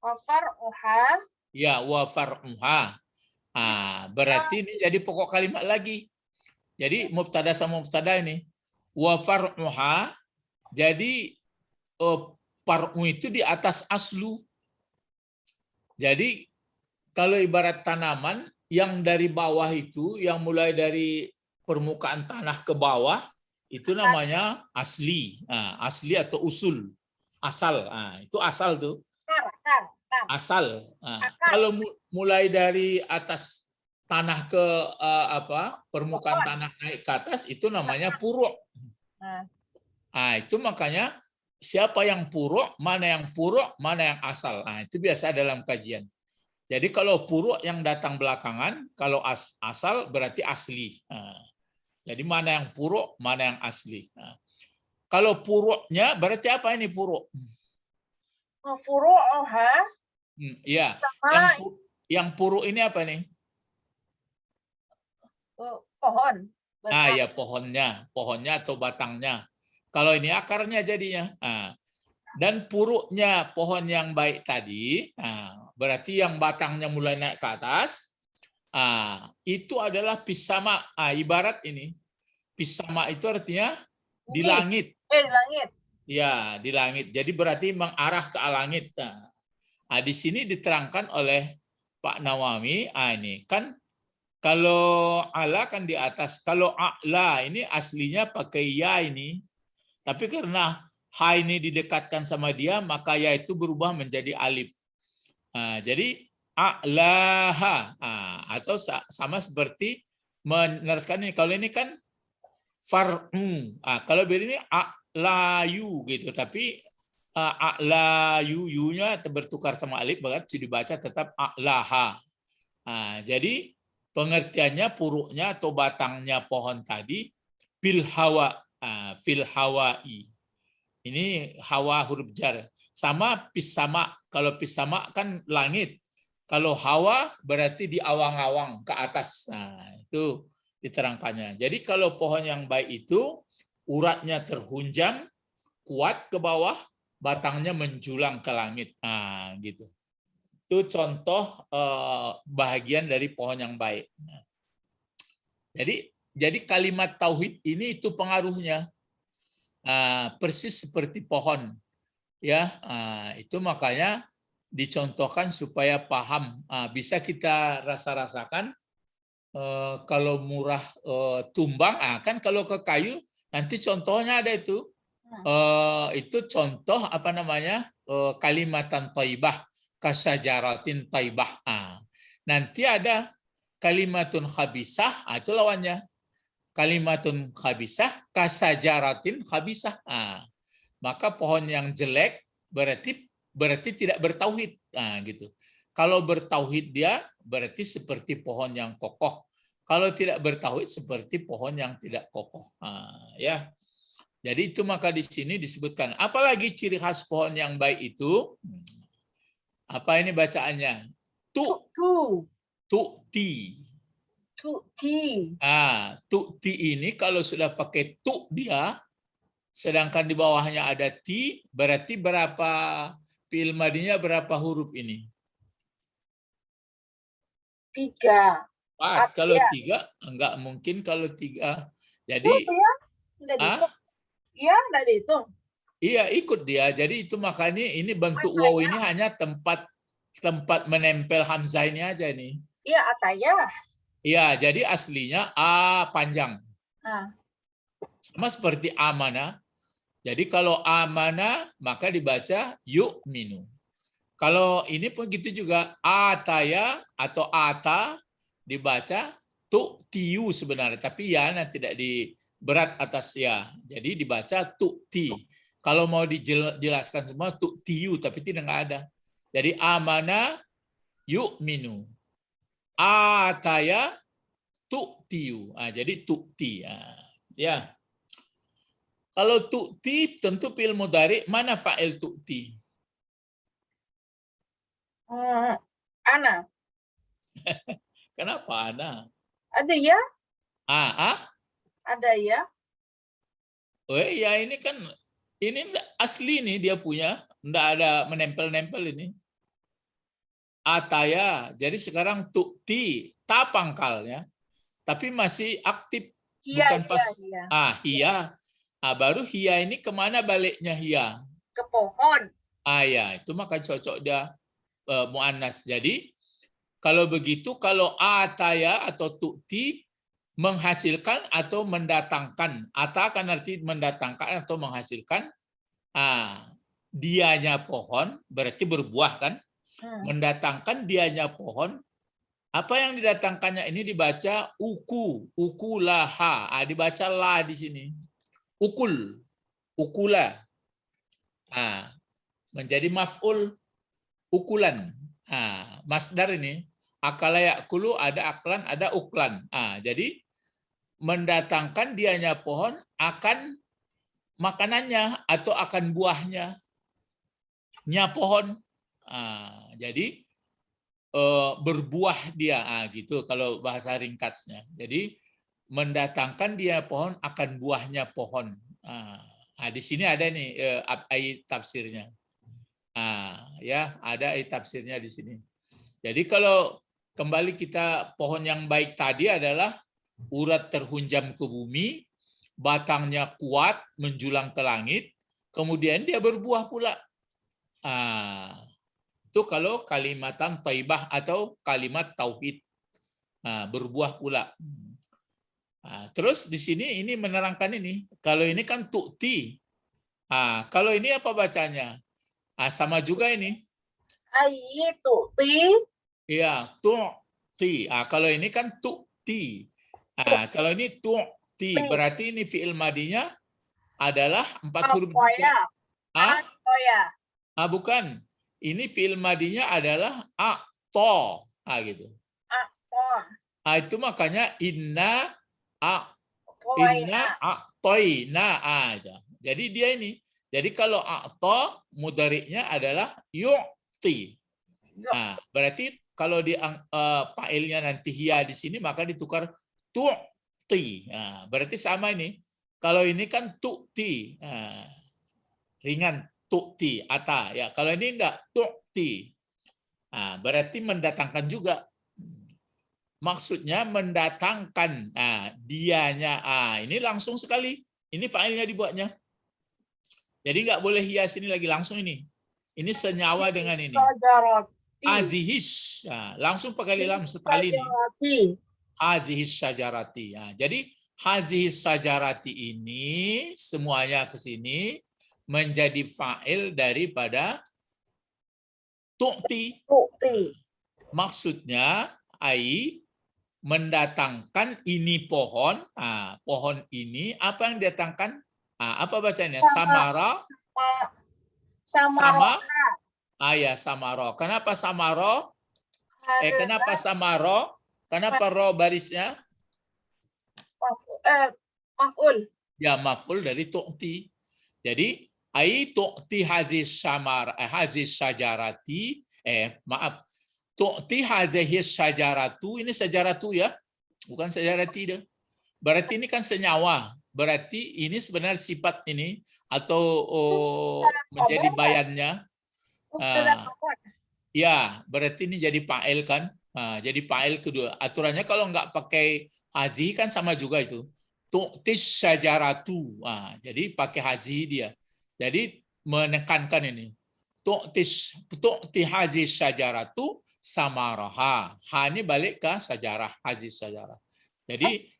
Wafar uha. Ya, wafar uha. Berarti ini jadi pokok kalimat lagi. Jadi mubtada sama mubtada ini. Wa far'uha, jadi far'u itu di atas aslu. Jadi kalau ibarat tanaman yang dari bawah itu, yang mulai dari permukaan tanah ke bawah, itu namanya asli. Asli atau usul. Asal. Itu asal tuh. Asal. Kalau mulai dari atas tanah ke permukaan tanah naik ke atas, itu namanya puruk. Itu makanya siapa yang puruk, mana yang puruk, mana yang asal. Itu biasa dalam kajian. Jadi kalau puruk yang datang belakangan, kalau asal berarti asli. Jadi mana yang puruk, mana yang asli. Kalau puruknya berarti apa ini puruk? Iya. Yang puruk ini apa nih? Pohon. Ya pohonnya atau batangnya. Kalau ini akarnya jadinya. Dan puruknya pohon yang baik tadi, berarti yang batangnya mulai naik ke atas, itu adalah pisama. Ibarat ini, pisama itu artinya di langit. Di langit. Ya, di langit. Jadi berarti mengarah ke langit. Di sini diterangkan oleh Pak Nawawi, ini kan kalau ala kan di atas, kalau a'la ini aslinya pakai ya ini, tapi karena ha ini didekatkan sama dia, maka ya itu berubah menjadi alif. Jadi a'laha, atau sama seperti meneruskan ini. Kalau ini kan far'u. Kalau ini a'layu gitu, tapi a'layu yu-nya bertukar sama alif, berarti dibaca tetap a'laha. Jadi pengertiannya puruknya atau batangnya pohon tadi bil hawa, fil hawai. Ini hawa huruf jar. Sama pisama. Kalau pisama kan langit. Kalau hawa berarti di awang-awang ke atas. Itu diterangkannya. Jadi kalau pohon yang baik itu uratnya terhunjam, kuat ke bawah, batangnya menjulang ke langit. Gitu. Itu contoh bahagian dari pohon yang baik. Jadi kalimat tauhid ini itu pengaruhnya. Persis seperti pohon, ya. Itu makanya dicontohkan supaya paham. Bisa kita rasakan kalau murah tumbang, kan kalau ke kayu nanti contohnya ada itu. Itu contoh apa namanya kalimatan thayyibah, kasajaratin thayyibah. Nanti ada kalimatun khabisah, itu lawannya. Kalimatun khabisah kasajaratin khabisah. Maka pohon yang jelek berarti tidak bertauhid. Gitu. Kalau bertauhid dia berarti seperti pohon yang kokoh. Kalau tidak bertauhid seperti pohon yang tidak kokoh. Ya. Jadi itu maka di sini disebutkan. Apalagi ciri khas pohon yang baik itu? Apa ini bacaannya? Tu'ti. Tu'ti ini kalau sudah pakai tu dia, sedangkan di bawahnya ada ti, berarti berapa fi'il madinya, berapa huruf ini? 3. 4. Kalau 3 enggak mungkin kalau 3. Jadi enggak dihitung. Iya, ikut dia. Jadi itu makanya ini bentuk waw ini hanya tempat menempel hamzah ini aja nih. Iya, atayah. Iya, jadi aslinya a panjang. Sama seperti amana. Jadi kalau amana maka dibaca yu'minu. Kalau ini pun gitu juga, ataya atau ata dibaca tu'tiyu sebenarnya, tapi ya tidak di berat atas ya. Jadi dibaca tu'ti. Kalau mau dijelaskan semua tu'tiyu, tapi tidak ada. Jadi amana yu'minu. Ataya tu'tiyu. Jadi tu'ti. Ya. Kalau tu'ti tentu fi'il mudhari, mana fa'il tu'ti? Ana. Kenapa ana? Ada ya? Ada ya? Oh ya, ini kan ini asli nih dia punya, enggak ada menempel-nempel ini. ataya. Jadi sekarang tu'ti, ta pangkalnya, tapi masih aktif, Hia, bukan hia, pas hia. hia. Baru hia ini kemana baliknya hia? Ke pohon. Ya, itu maka cocok dia muannas. Jadi kalau begitu, kalau ataya atau tu'ti menghasilkan atau mendatangkan. Ata kan arti mendatangkan atau menghasilkan. Dianya pohon berarti berbuah kan? Mendatangkan dianya pohon. Apa yang didatangkannya ini dibaca ukulaha. Dibaca la di sini. Ukula. Menjadi maf'ul ukulan. Masdar ini akala yakulu, ada aklan, ada uklan. Jadi mendatangkan dianya pohon akan makanannya atau akan buahnya. Nya pohon. Jadi berbuah dia, gitu kalau bahasa ringkasnya. Jadi mendatangkan dia pohon akan buahnya pohon. Di sini ada nih ayat tafsirnya. Ya, ada ayat tafsirnya di sini. Jadi kalau kembali kita, pohon yang baik tadi adalah urat terhunjam ke bumi, batangnya kuat menjulang ke langit, kemudian dia berbuah pula. Itu kalau kalimatan thayyibah atau kalimat tauhid, berbuah pula. Terus di sini ini menerangkan ini. Kalau ini kan tu'ti. Kalau ini apa bacanya? Sama juga ini. Ai tu'ti. Iya, tu'ti. Kalau ini kan tu'ti. Kalau ini tu'ti, berarti ini fi'il madinya adalah 4 huruf. Bukan. Ini fi'il madinya adalah a'to. Gitu. Itu makanya inna a'toina. Jadi dia ini. Jadi kalau a'to mudhari'nya adalah yu'ti. Berarti kalau di fa'ilnya nanti hia di sini maka ditukar tu'ti. Berarti sama ini. Kalau ini kan tu'ti. Ringan tu'ti ata ya. Kalau ini enggak tu'ti. Berarti mendatangkan juga. Maksudnya mendatangkan dianya. Ini langsung sekali. Ini fa'ilnya dibuatnya. Jadi nggak boleh hias ini lagi, langsung ini. Ini senyawa dengan ini. Azihis. Langsung pakai lam setelah ini. Hazihis syajarati. Jadi hazihis syajarati ini semuanya ke sini menjadi fa'il daripada tu'ti. Maksudnya mendatangkan ini pohon. Pohon ini apa yang didatangkan? Apa bacanya? Samara. Sama. Ya, samaro. Kenapa samaro? Kenapa samaro? Kenapa ro barisnya? Maf'ul. Ya, maf'ul dari tu'ti. Jadi tu'ti hazis syajarati. Maaf. Tu'ti hazihis syajaratu. Ini syajaratu ya. Bukan syajarati deh. Berarti ini kan senyawa. Berarti ini sebenarnya sifat ini atau menjadi bayannya. Ya, berarti ini jadi fa'il kan. Jadi fa'il kedua. Aturannya kalau nggak pakai hazi kan sama juga itu. Tu'tis syajaratu. Jadi pakai hazi dia. Jadi menekankan ini. Tu'ti hazi syajaratu samaraha. Ini balik ke sajarah, hazi sajarah. Jadi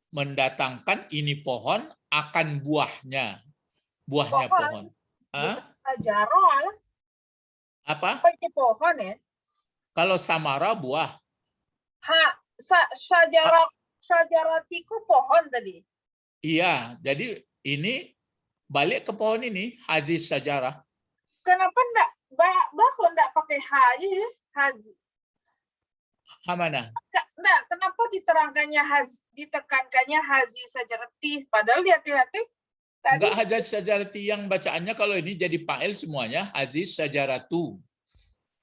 mendatangkan ini pohon akan buahnya. Buahnya pohon. Sajarah. Apa? Pohon ya? Kalau samara buah. Syajaratiku pohon tadi. Iya, jadi ini balik ke pohon ini, haziz sajarah. Kenapa enggak pakai hazi? Mana? Enggak, kenapa ditekankannya hazi sajarati? Padahal hati-hati tadi. Enggak haziz sajarati yang bacaannya kalau ini jadi fa'il semuanya, haziz sajaratu.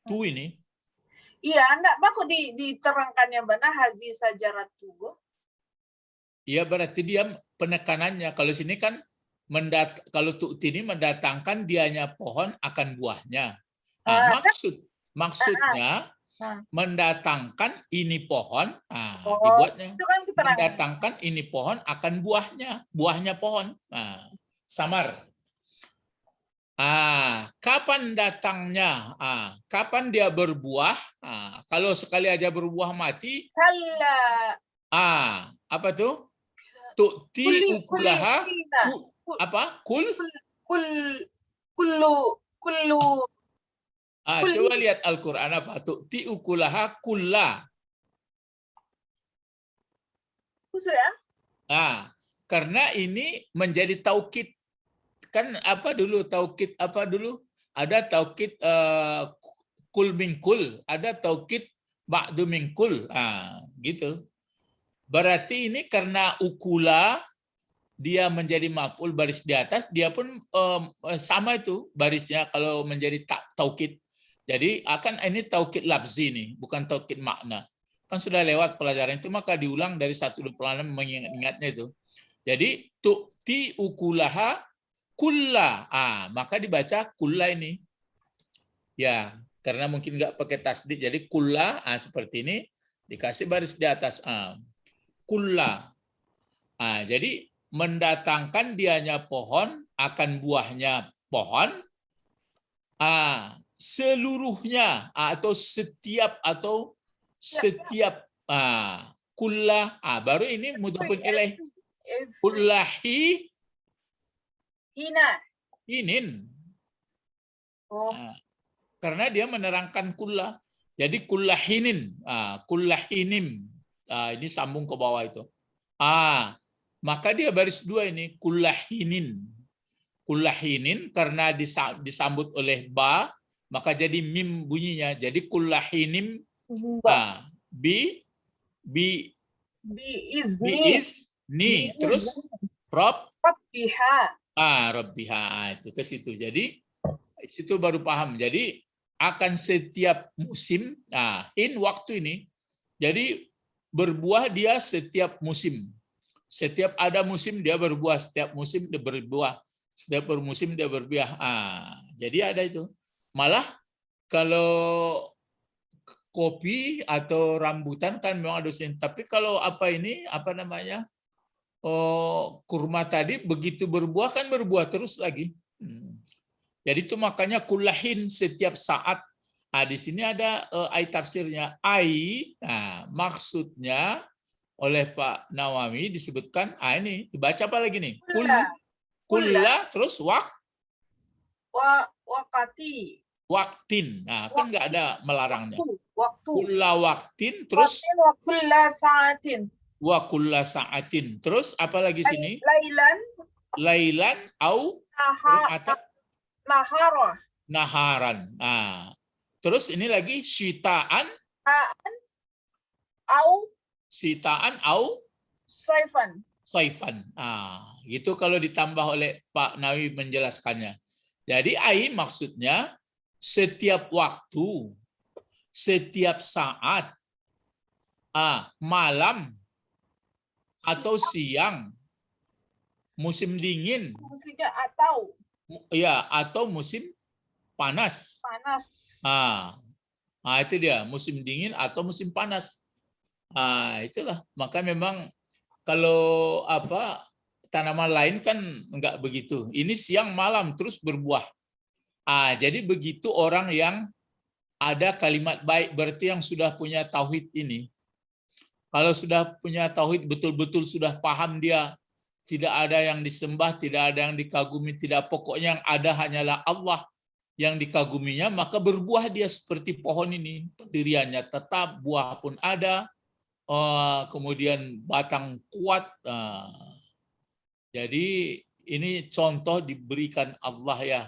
Tu ini. Iya, enggak kok diterangkannya benar hazi sajaratu. Iya, berarti dia penekanannya. Kalau sini kan kalau tu'ti ini mendatangkan dianya pohon akan buahnya. Maksudnya Mendatangkan ini pohon, Oh, dibuatnya. itu kan keterangan. Mendatangkan ini pohon akan buahnya pohon. Samar. Kapan datangnya? Kapan dia berbuah? Kalau sekali aja berbuah mati. Kalla. Apa tuh? Tu'ti ukulaha. Apa? Kullu. Coba lihat Al-Quran apa? Tu'ti ukulaha kulla. Sudah? Karena ini menjadi taukid. Kan apa dulu taukid apa dulu? Ada taukid kul min kul, ada taukid ba'du min kul. Gitu. Berarti ini karena ukula dia menjadi maf'ul baris di atas, dia pun sama itu barisnya kalau menjadi taukid. Jadi akan ini taukid lafzi nih, bukan taukid makna. Kan sudah lewat pelajaran itu, maka diulang dari 126 mengingat-ingatnya itu. Jadi tu'ti ukulaha kulla. Maka dibaca kulla ini. Ya, karena mungkin nggak pakai tasdid, jadi kulla seperti ini dikasih baris di atas. Kulla. Jadi mendatangkan dianya pohon akan buahnya pohon. Seluruhnya atau setiap kulla. Baru ini mudhofun ilaih. Kullahi inin. Karena dia menerangkan kulla. Jadi kullahinin. Kullahinim. Ini sambung ke bawah itu. Maka dia baris dua ini. Kullahinin. Kullahinin karena disambut oleh ba, maka jadi mim bunyinya. Jadi kullahinim biizni. Terus Rabbiha itu ke situ. Jadi situ baru paham. Jadi akan setiap musim, waktu ini. Jadi berbuah dia setiap musim. Setiap ada musim dia berbuah, setiap musim dia berbuah, setiap bermusim dia berbuah. Jadi ada itu. Malah kalau kopi atau rambutan kan memang ada musim. Tapi kalau kurma tadi begitu berbuah kan berbuah terus lagi. Jadi itu makanya kullahin setiap saat. Di sini ada ayat tafsirnya. Maksudnya oleh Pak Nawawi disebutkan, ini dibaca apa lagi nih? Kulla terus waktin. Kan nggak ada melarangnya. Kulla waktin terus wa kulla sa'atin. Terus apa lagi sini? Lailan au naharan. Terus ini lagi sitaan au saifan. Itu kalau ditambah oleh Pak Nawawi menjelaskannya. Jadi maksudnya setiap waktu, setiap saat, malam atau siang, musim dingin, atau musim panas. Itu dia, musim dingin atau musim panas. Itulah, maka memang kalau tanaman lain kan enggak begitu. Ini siang malam terus berbuah. Jadi begitu orang yang ada kalimat baik, berarti yang sudah punya tauhid ini. Kalau sudah punya tauhid, betul-betul sudah paham dia, tidak ada yang disembah, tidak ada yang dikagumi, tidak, pokoknya yang ada hanyalah Allah yang dikaguminya, maka berbuah dia seperti pohon ini. Pendiriannya tetap, buah pun ada, kemudian batang kuat. Jadi ini contoh diberikan Allah ya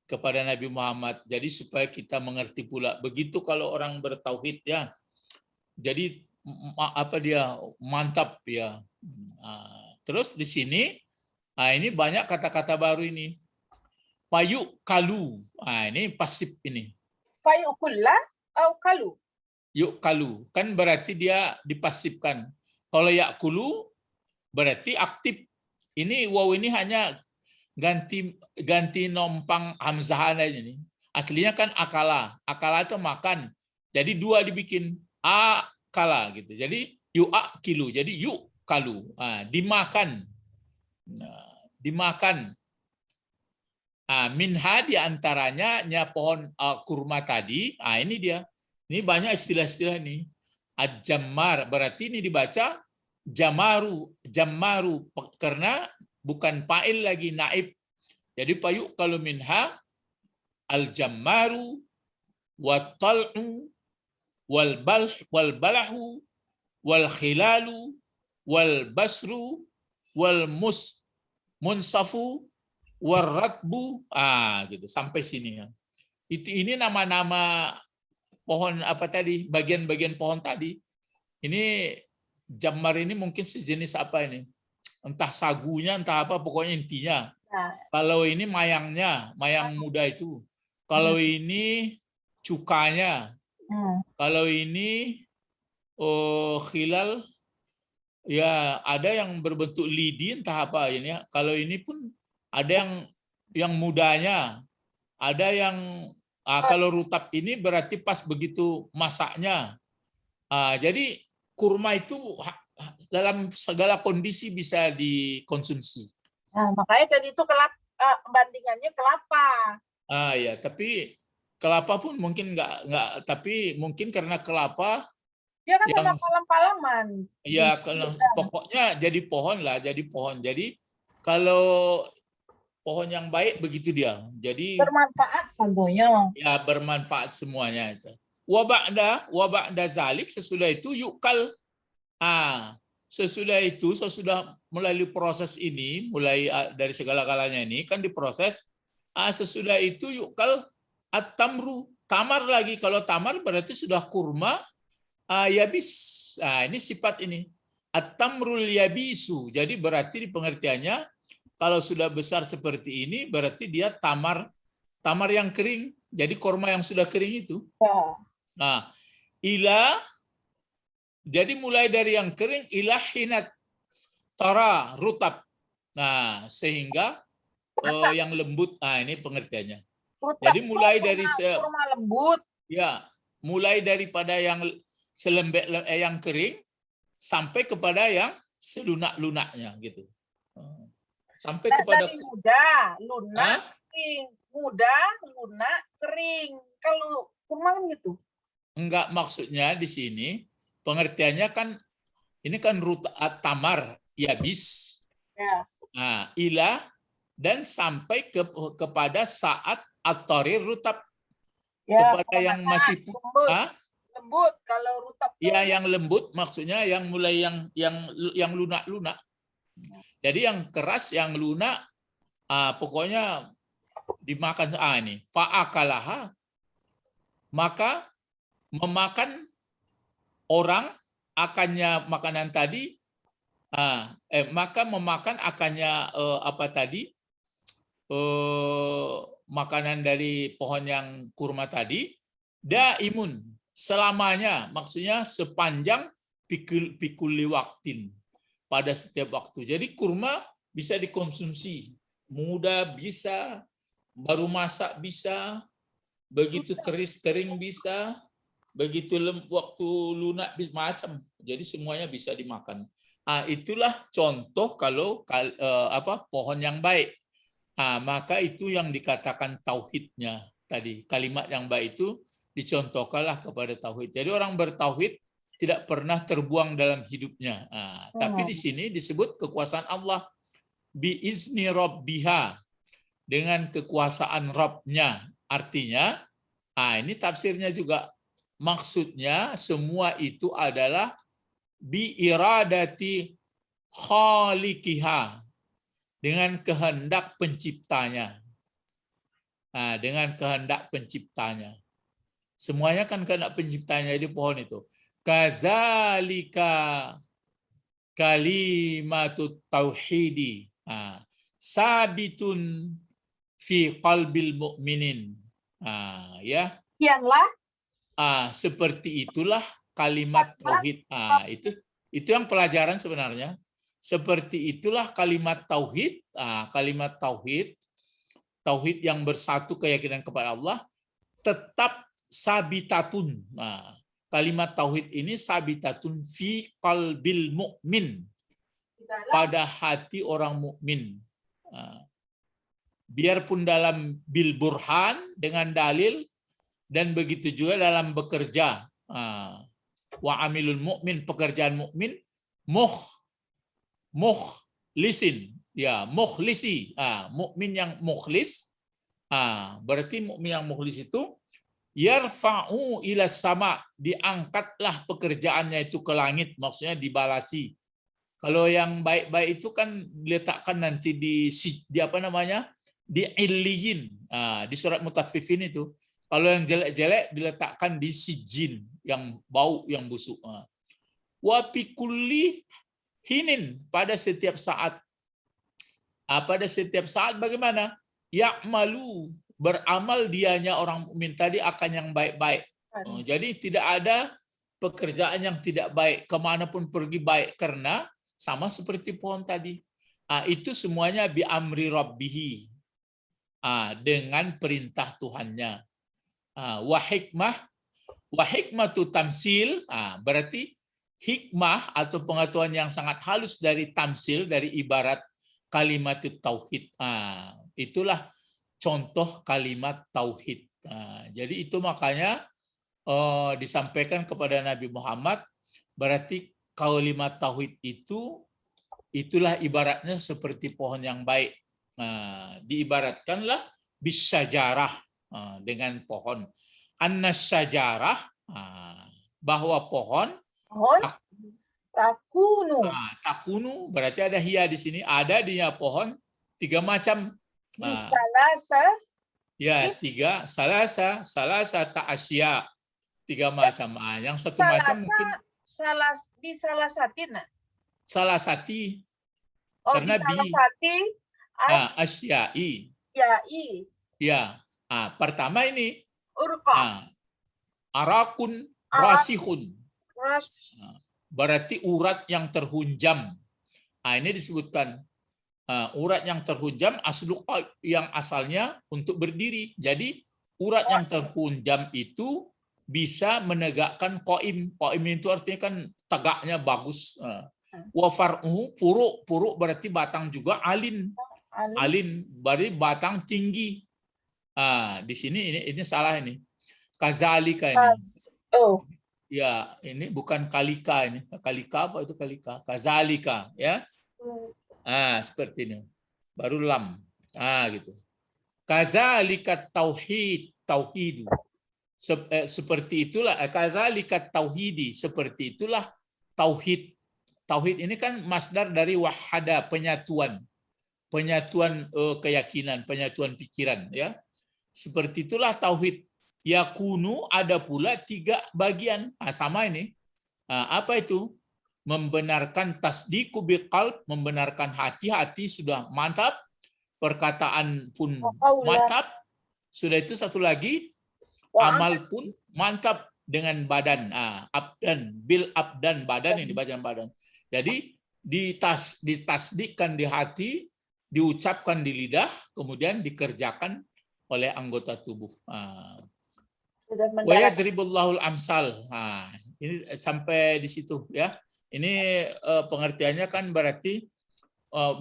kepada Nabi Muhammad. Jadi supaya kita mengerti pula. Begitu kalau orang bertauhid ya. Jadi dia mantap ya. Terus di sini ini banyak kata-kata baru ini. Payuk kalu. Ini pasif ini. Payuk kulla atau kalu? Yuk kalu. Kan berarti dia dipasifkan. Kalau yakulu berarti aktif. Ini waw ini hanya ganti nompang hamzah aja nih. Aslinya kan akala. Akala itu makan. Jadi dua dibikin akala gitu. Jadi yu'akilu. Jadi yu'kalu. Dimakan. Dimakan. Minha diantaranya pohon kurma tadi. Ini dia. Ini banyak istilah-istilah ini. Ad-jammar. Berarti ini dibaca jamaru. Jammaru. Karena bukan fa'il lagi, naib. Jadi payu kalau minha al-jammaru wat-tal'u wal-balahu wal-khilalu wal-basru wal-munsafu war-ratbu, gitu sampai sini ya. Ini nama-nama pohon apa tadi, bagian-bagian pohon tadi. Ini jammar ini mungkin sejenis apa ini? Entah sagunya, entah apa, pokoknya intinya. Kalau ini mayangnya, mayang muda itu. Kalau ini cukanya. Kalau ini khilal, ya ada yang berbentuk lidi, entah apa ini ya. Kalau ini pun ada yang mudanya, ada yang kalau rutab ini berarti pas begitu masaknya. Jadi kurma itu dalam segala kondisi bisa dikonsumsi. Makanya tadi itu bandingannya kelapa. Ya, tapi kelapa pun mungkin nggak, tapi mungkin karena kelapa dia kan sama palam-palaman. Ya, pokoknya jadi pohon lah, jadi pohon. Jadi kalau pohon yang baik begitu dia. Jadi bermanfaat semuanya. Ya, bermanfaat semuanya itu. Wa ba'da zalik, sesudah itu yukal. Sesudah itu, sesudah melalui proses ini, mulai dari segala-galanya ini kan diproses. Sesudah itu yukal at-tamru, tamar lagi. Kalau tamar berarti sudah kurma yabis. Ini sifat ini. At-tamrul yabisu. Jadi berarti di pengertiannya kalau sudah besar seperti ini berarti dia tamar yang kering. Jadi kurma yang sudah kering itu. Nah, jadi mulai dari yang kering ilah hinat tara rutab. Nah, sehingga yang lembut. Ini pengertiannya. Jadi mulai dari kurma lembut. Ya, mulai daripada yang selembek yang kering sampai kepada yang selunak-lunaknya gitu. Sampai kepada dari muda, lunak, kering. Muda, lunak, kering. Kalau kurma kan gitu. Enggak, maksudnya di sini pengertiannya kan ini kan tamar yabis. Ya. Ilah dan sampai kepada saat at-tarir rutab. Ya, kepada yang masih lembut kalau rutab. Ya, yang lembut maksudnya yang mulai yang lunak-lunak. Jadi yang keras, yang lunak, pokoknya dimakan. Ini fa'akalaha, maka memakan orang akannya makanan tadi. Maka memakan akannya apa tadi? Makanan dari pohon yang kurma tadi, daimun, selamanya, maksudnya sepanjang pikuli waktin, pada setiap waktu. Jadi kurma bisa dikonsumsi, muda bisa, baru masak bisa, begitu kering bisa, begitu waktu lunak macam. Jadi semuanya bisa dimakan. Itulah contoh kalau pohon yang baik. Maka itu yang dikatakan tauhidnya tadi. Kalimat yang baik itu dicontohkanlah kepada tauhid. Jadi orang bertauhid tidak pernah terbuang dalam hidupnya. Tapi di sini disebut kekuasaan Allah biizni rabbiha, dengan kekuasaan Rabb-nya. Artinya, ini tafsirnya juga, maksudnya semua itu adalah bi iradati khaliqiha, dengan kehendak penciptanya. Dengan kehendak penciptanya. Semuanya kan kehendak penciptanya di pohon itu. Kazalika kalimatut tauhidi sabitun fi qalbil mu'minin. Ya. Kianlah. Seperti itulah kalimat tauhid. Itu yang pelajaran sebenarnya. Seperti itulah kalimat tauhid. Kalimat tauhid yang bersatu keyakinan kepada Allah, tetap sabitatun. Nah, kalimat tauhid ini sabitatun fi qalbil mu'min, pada hati orang mukmin. Biarpun dalam bil burhan dengan dalil, dan begitu juga dalam bekerja. Wa amilul mukmin, pekerjaan mukmin, mukhlisin, ya mukhlisi, mukmin yang mukhlis. Berarti mukmin yang mukhlis itu yarfa'u ila sama, diangkatlah pekerjaannya itu ke langit, maksudnya dibalasi. Kalau yang baik-baik itu kan diletakkan nanti di apa namanya? Di illiyin, di surat Mutaffifin itu. Kalau yang jelek-jelek diletakkan di sijin, yang bau, yang busuk. Wa fi kulli hinin, pada setiap saat. Pada setiap saat bagaimana? Ya'malu, beramal dianya orang mukmin tadi akan yang baik-baik. Jadi tidak ada pekerjaan yang tidak baik, kemanapun pergi baik, karena sama seperti pohon tadi. Itu semuanya bi amri rabbihi, dengan perintah Tuhannya. Wa hikmatu tamsil, berarti hikmah atau pengetahuan yang sangat halus dari tamsil, dari ibarat kalimat tauhid. Itulah contoh kalimat tauhid. Jadi itu makanya disampaikan kepada Nabi Muhammad, berarti kalimat tauhid itulah ibaratnya seperti pohon yang baik. Diibaratkanlah bisyajarah, dengan pohon. Annas syajarah, bahwa pohon takunu, berarti ada hia di sini, ada dia pohon 3 macam. Ya, 3 salasa ta'asya, 3 macam. Yang satu macam mungkin salasati, karena asyai. Ya. Pertama ini arakun rasihun, berarti urat yang terhunjam. Ini disebutkan urat yang terhunjam, aslu yang asalnya untuk berdiri. Jadi urat yang terhunjam itu bisa menegakkan qaim. Qaim itu artinya kan tegaknya bagus. Wa far'uhu, puruk berarti batang juga. Alin berarti batang tinggi. Di sini ini salah ini. Kazalika ini. Ya, ini bukan kalika ini. Kalika apa itu kalika? Kazalika, ya. Seperti ini. Baru lam. Gitu. Kazalika tauhidu. Seperti itulah kazalika tauhidi, seperti itulah tauhid. Tauhid ini kan masdar dari wahada, penyatuan keyakinan, penyatuan pikiran, ya. Seperti itulah tauhid. Yakunu, ada pula 3 bagian. Sama ini. Apa itu? Membenarkan tasdiqu biqalb, membenarkan hati sudah mantap, perkataan pun mantap. Sudah itu satu lagi, amal pun mantap dengan badan. Abdan, bil abdan, badan ini bagian badan. Jadi ditasdikkan di hati, diucapkan di lidah, kemudian dikerjakan oleh anggota tubuh. Wa yadribullahul amsal. Ini sampai di situ, ya. Ini pengertiannya kan berarti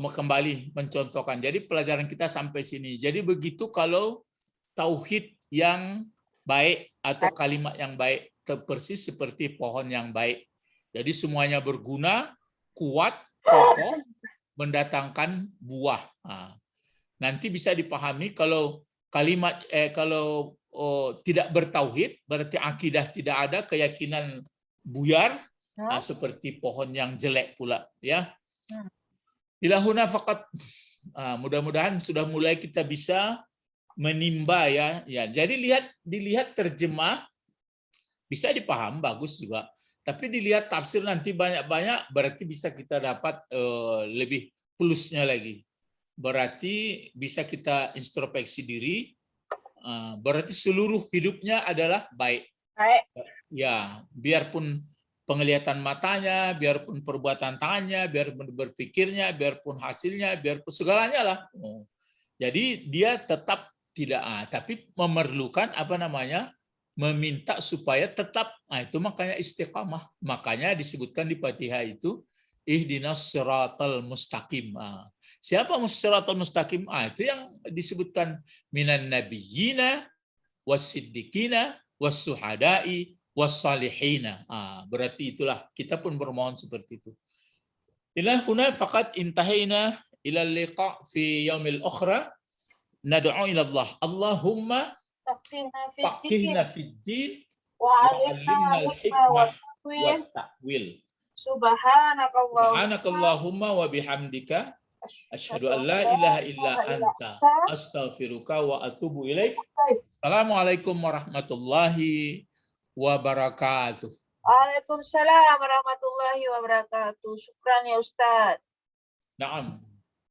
kembali mencontohkan. Jadi pelajaran kita sampai sini. Jadi begitu kalau tauhid yang baik atau kalimat yang baik, persis seperti pohon yang baik. Jadi semuanya berguna, kuat, kokoh, mendatangkan buah. Nanti bisa dipahami kalau kalimat kalau tidak bertauhid, berarti akidah tidak ada, keyakinan buyar. Seperti pohon yang jelek pula, ya. Ilahuna faqat. Mudah-mudahan sudah mulai kita bisa menimba, ya. Jadi dilihat terjemah bisa dipaham, bagus juga. Tapi dilihat tafsir nanti banyak-banyak, berarti bisa kita dapat lebih plusnya lagi. Berarti bisa kita introspeksi diri. Berarti seluruh hidupnya adalah baik. Ya, biarpun penglihatan matanya, biarpun perbuatan tangannya, biarpun berpikirnya, biarpun hasilnya, biarpun segalanya lah. Jadi dia tetap tidak, tapi memerlukan apa namanya, meminta supaya tetap, nah itu makanya istiqamah. Makanya disebutkan di Fatihah itu ihdinas siratal mustaqim. Siapa siratal mustaqim? Itu yang disebutkan minan nabiyyina wasiddiqina wassuhada'i wassalihina. Berarti itulah kita pun bermohon seperti itu. Ila huna faqad intahayna ila liqa fi yaumil ukhra nad'u ila Allah. Allahumma faqihna fid din wa 'allimna al-hikmah wa ta'wil. Subhanakallahumma wa bihamdika asyhadu an la ilaha illa anta astaghfiruka wa atubu ilaik. Assalamualaikum warahmatullahi wabarakatuh. Waalaikumsalam warahmatullahi wabarakatuh. Syukran ya Ustaz. Naam.